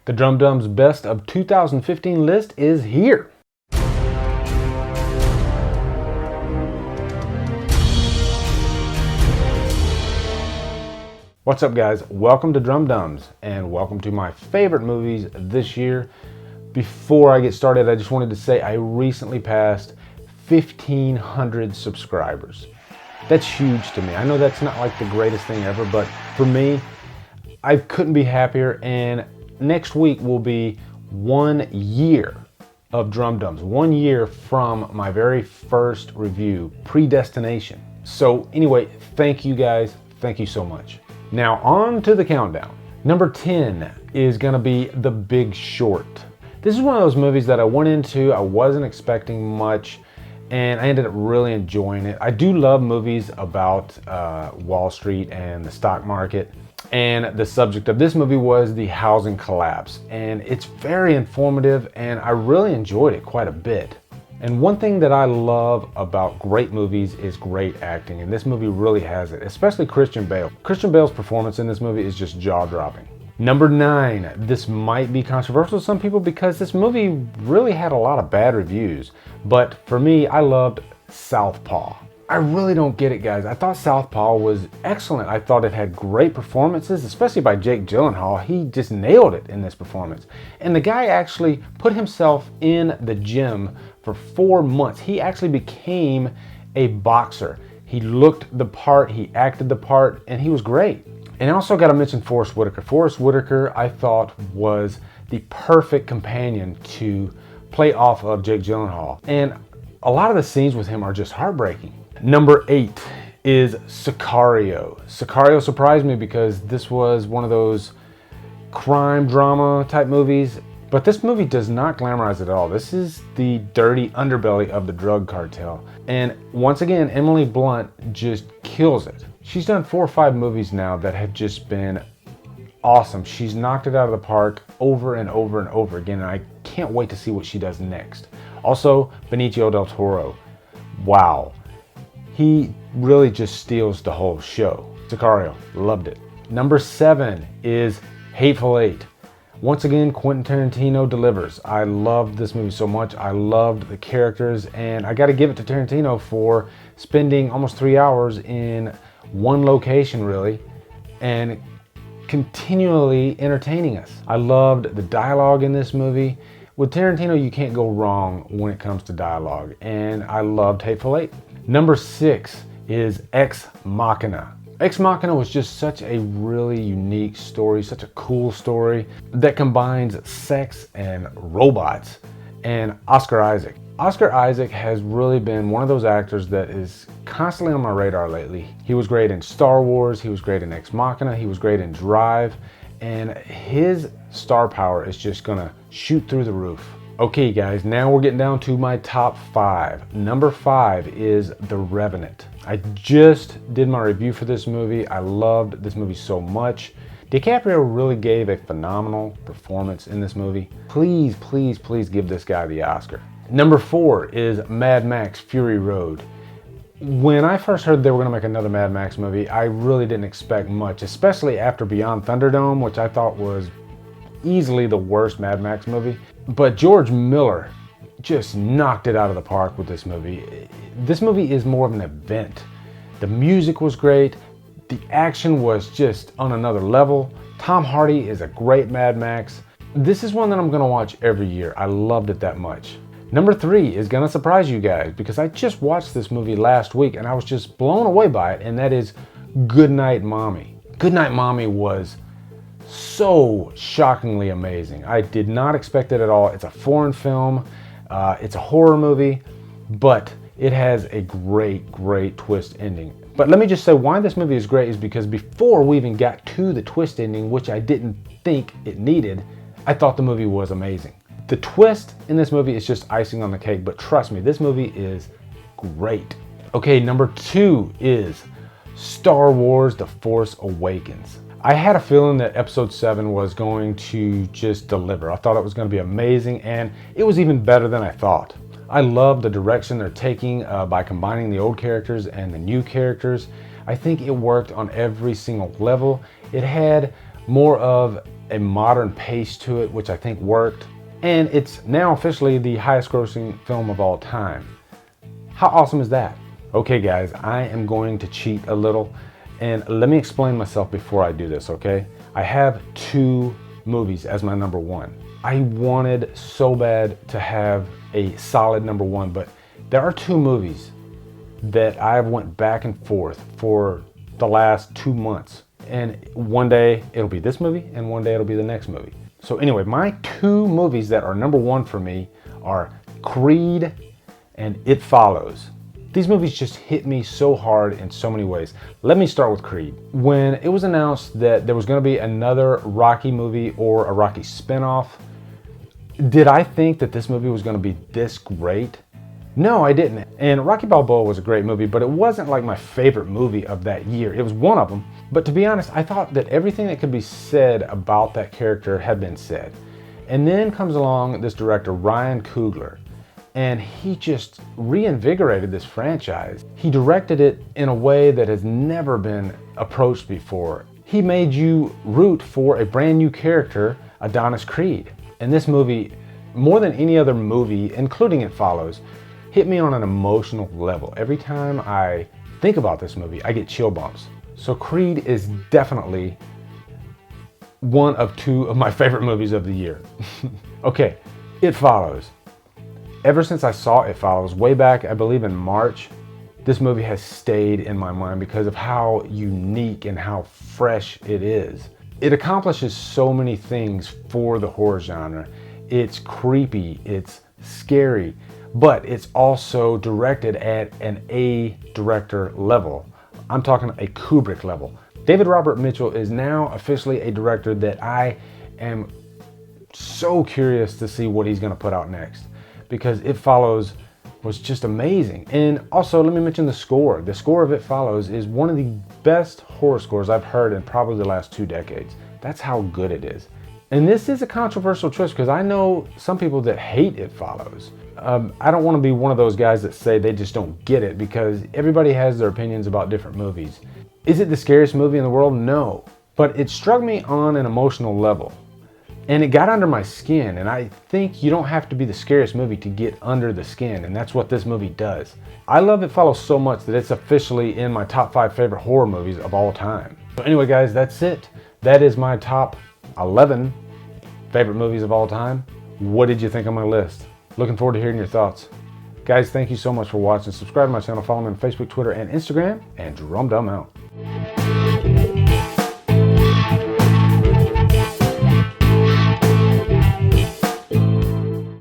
The Drumdums Best of 2015 list is here. What's up guys? Welcome to Drumdums and welcome to my favorite movies this year. Before I get started, I just wanted to say I recently passed 1,500 subscribers. That's huge to me. I know that's not like the greatest thing ever, but for me, I couldn't be happier. And next week will be 1 year of Drumdums, 1 year from my very first review, Predestination. So anyway, thank you guys. Thank you so much. Now on to the countdown. Number 10 is gonna be The Big Short. This is one of those movies that I went into, I wasn't expecting much, and I ended up really enjoying it. I do love movies about Wall Street and the stock market. And the subject of this movie was the housing collapse. And it's very informative and I really enjoyed it quite a bit. And one thing that I love about great movies is great acting. And this movie really has it, especially Christian Bale. Christian Bale's performance in this movie is just jaw-dropping. Number 9, this might be controversial to some people because this movie really had a lot of bad reviews. But for me, I loved Southpaw. I really don't get it, guys. I thought Southpaw was excellent. I thought it had great performances, especially by Jake Gyllenhaal. He just nailed it in this performance. And the guy actually put himself in the gym for 4 months. He actually became a boxer. He looked the part, he acted the part, and he was great. And I also got to mention Forest Whitaker. Forest Whitaker, I thought, was the perfect companion to play off of Jake Gyllenhaal. And a lot of the scenes with him are just heartbreaking. Number 8 is Sicario. Sicario surprised me because this was one of those crime drama type movies, but this movie does not glamorize it at all. This is the dirty underbelly of the drug cartel. And once again, Emily Blunt just kills it. She's done 4 or 5 movies now that have just been awesome. She's knocked it out of the park over and over and over again, and I can't wait to see what she does next. Also, Benicio del Toro. Wow. He really just steals the whole show. Sicario, loved it. Number 7 is Hateful Eight. Once again, Quentin Tarantino delivers. I loved this movie so much. I loved the characters, and I got to give it to Tarantino for spending almost 3 hours in one location, really, and continually entertaining us. I loved the dialogue in this movie. With Tarantino, you can't go wrong when it comes to dialogue, and I loved Hateful Eight. Number 6 is Ex Machina. Ex Machina was just such a really unique story, such a cool story that combines sex and robots and Oscar Isaac. Oscar Isaac has really been one of those actors that is constantly on my radar lately. He was great in Star Wars, he was great in Ex Machina, he was great in Drive, and his star power is just gonna shoot through the roof. Okay guys, now we're getting down to my top 5. Number 5 is The Revenant. I just did my review for this movie. I loved this movie so much. DiCaprio really gave a phenomenal performance in this movie. Please, please, please give this guy the Oscar. Number 4 is Mad Max Fury Road. When I first heard they were gonna make another Mad Max movie, I really didn't expect much, especially after Beyond Thunderdome, which I thought was easily the worst Mad Max movie. But George Miller just knocked it out of the park with this movie. This movie is more of an event. The music was great. The action was just on another level. Tom Hardy is a great Mad Max. This is one that I'm gonna watch every year. I loved it that much. Number 3 is gonna surprise you guys because I just watched this movie last week and I was just blown away by it, and that is Goodnight Mommy. Goodnight Mommy was so shockingly amazing. I did not expect it at all. It's a foreign film, it's a horror movie, but it has a great, great twist ending. But let me just say why this movie is great is because before we even got to the twist ending, which I didn't think it needed, I thought the movie was amazing. The twist in this movie is just icing on the cake, but trust me, this movie is great. Okay, number 2 is Star Wars The Force Awakens. I had a feeling that episode 7 was going to just deliver. I thought it was going to be amazing, and it was even better than I thought. I love the direction they're taking by combining the old characters and the new characters. I think it worked on every single level. It had more of a modern pace to it, which I think worked. And it's now officially the highest grossing film of all time. How awesome is that? Okay guys, I am going to cheat a little, and let me explain myself before I do this, okay? I have two movies as my number one. I wanted so bad to have a solid number one, but there are two movies that I went back and forth for the last 2 months. And one day it'll be this movie and one day it'll be the next movie. So anyway, my two movies that are number one for me are Creed and It Follows. These movies just hit me so hard in so many ways. Let me start with Creed. When it was announced that there was going to be another Rocky movie or a Rocky spinoff, did I think that this movie was going to be this great? No, I didn't. And Rocky Balboa was a great movie, but it wasn't like my favorite movie of that year. It was one of them. But to be honest, I thought that everything that could be said about that character had been said. And then comes along this director, Ryan Coogler, and he just reinvigorated this franchise. He directed it in a way that has never been approached before. He made you root for a brand new character, Adonis Creed. And this movie, more than any other movie, including It Follows, hit me on an emotional level. Every time I think about this movie, I get chill bumps. So Creed is definitely one of two of my favorite movies of the year. Okay, It Follows. Ever since I saw It Follows, way back, I believe in March, this movie has stayed in my mind because of how unique and how fresh it is. It accomplishes so many things for the horror genre. It's creepy, it's scary, but it's also directed at an A director level. I'm talking a Kubrick level. David Robert Mitchell is now officially a director that I am so curious to see what he's gonna put out next, because It Follows was just amazing. And also, let me mention the score. The score of It Follows is one of the best horror scores I've heard in probably the last 2 decades. That's how good it is. And this is a controversial choice because I know some people that hate It Follows. I don't want to be one of those guys that say they just don't get it, because everybody has their opinions about different movies. Is it the scariest movie in the world? No. But it struck me on an emotional level. And it got under my skin, and I think you don't have to be the scariest movie to get under the skin, and that's what this movie does. I love It Follows so much that it's officially in my top 5 favorite horror movies of all time. So anyway guys, that's it. That is my top 11 favorite movies of all time. What did you think of my list? Looking forward to hearing your thoughts. Guys, thank you so much for watching. Subscribe to my channel, follow me on Facebook, Twitter, and Instagram, and Drumdum out.